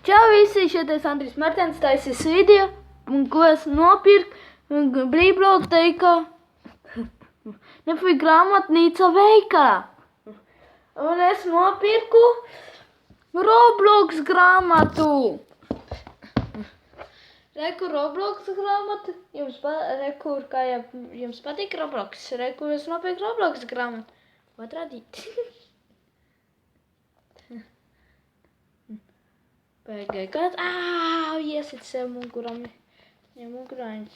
Čau visi, šeit es Andris Martens taisīs video, ko es nopirku bibliotekā, grāmatnīca veikalā. Un es nopirku Roblox grāmatu. Reku Roblox grāmatu. Jums patīk Roblox? Reku es nopirku Roblox grāmatu. Otrādīt. Pagāja kāds. Iesit sev muguram. Ja mugurāņš.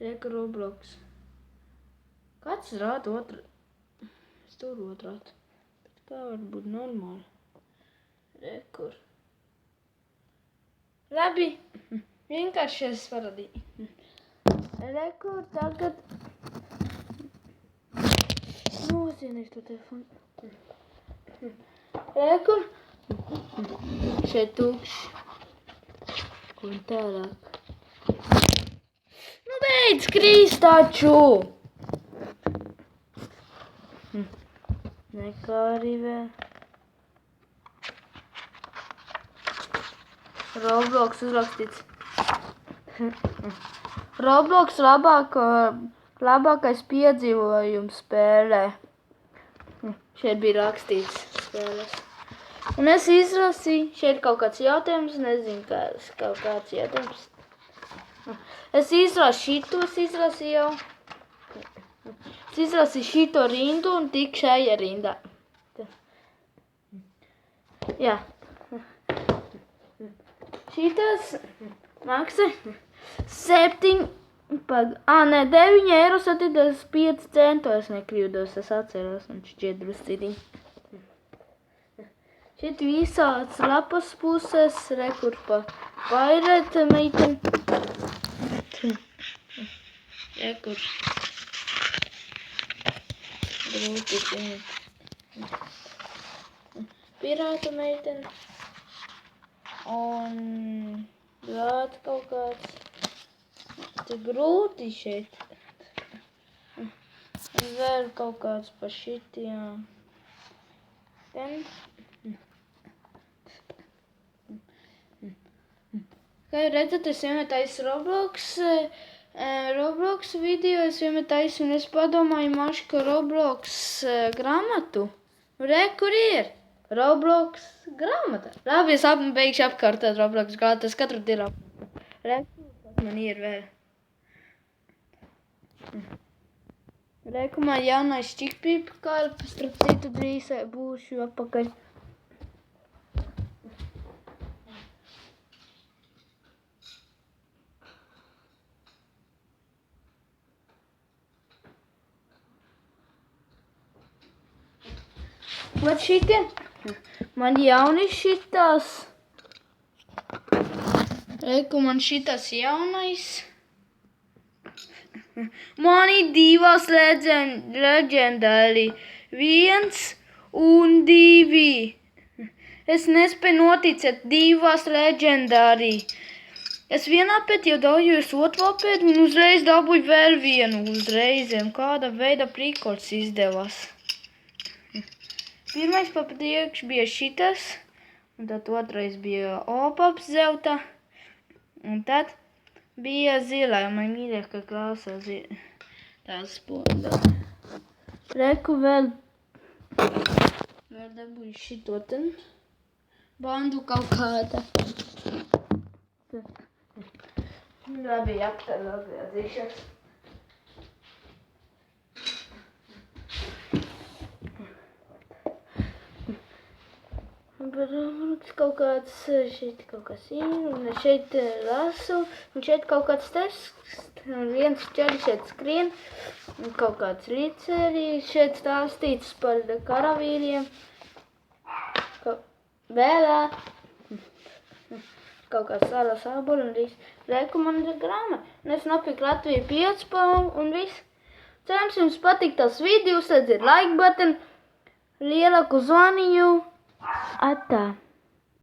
Reku Roblox. Kāds rāda otru? Es tur otrādu. Bet kā var būt normāli? Rekur. Labi. Vienkārši es paradīju. Rekur tagad. Nozienīšu to telefonu. Rekur. Šeit tukšs. Un tālāk. Nu beidz krīst taču! Nekā arī vēl. Roblox uzrakstīts. Roblox labākais piedzīvojums spēlē. Šeit bija rakstīts spēles. Un es izlasīju, šeit kaut kāds jautājums, nezinu, kaut kāds jautājums. Es izlasīju jau. Es izlasīju šito rindu un tik šajā rindā. Jā. Šitas maksa 9,75 €. Es nekļūdos, es atceros, un šķiet drusciņi. Šeit visāds lapas puses, rekur pa Pirate meiteni. Rekur. Grūti zināt. Pirāta meiteni. Un vēl kaut kāds. Te grūti šeit. Un vēl kaut kāds pa šitiem. Ten. Kā jūs redzat, es vienmēr taisu Roblox video, es vienmēr taisu, un es padomāju mašku Roblox grāmatu. Re, kur ir? Roblox grāmata. Labi, es beigšu apkārtēt Roblox grāmatu, es katru dienu apkārtētu. Re, kas man ir vēl? Re, ka man jaunais čikpīpa kalps, starp citu drīz būšu apakaļ. Vat šitie, man jauni šitās. Reku, man šitās jaunais. Man ir divas leģendāri. 1 un 2. Es nespēju noticēt, divas leģendāri. Es vienā pēc jau daujos otrā pēc un uzreiz dabūju vēl vienu uzreizēm. Kāda veida prikols izdevās. Pirmais papriekš bija šitas, un tad otrais bija opaps zelta, un tad bija zilā, man mīļāk, ka klausās tās spoda. Reku vēl dabūju šito ten bandu kaut kāda. Labi, atgriezīšos. Kaut kāds, šeit kaut kas ir, un šeit lasu, un šeit kaut kāds tests, un viens ķeļi šeit skrien, un kaut kāds riceri, šeit stāstīts par karavīriem, vēlā, kaut kāds sālas āboli un viss. Reku man ir grāmata, un es nopirku Latviju 5 un viss. Cerams, jums patīk tas video, uzsēdziet like button, lielāku zvaniņu. Atā.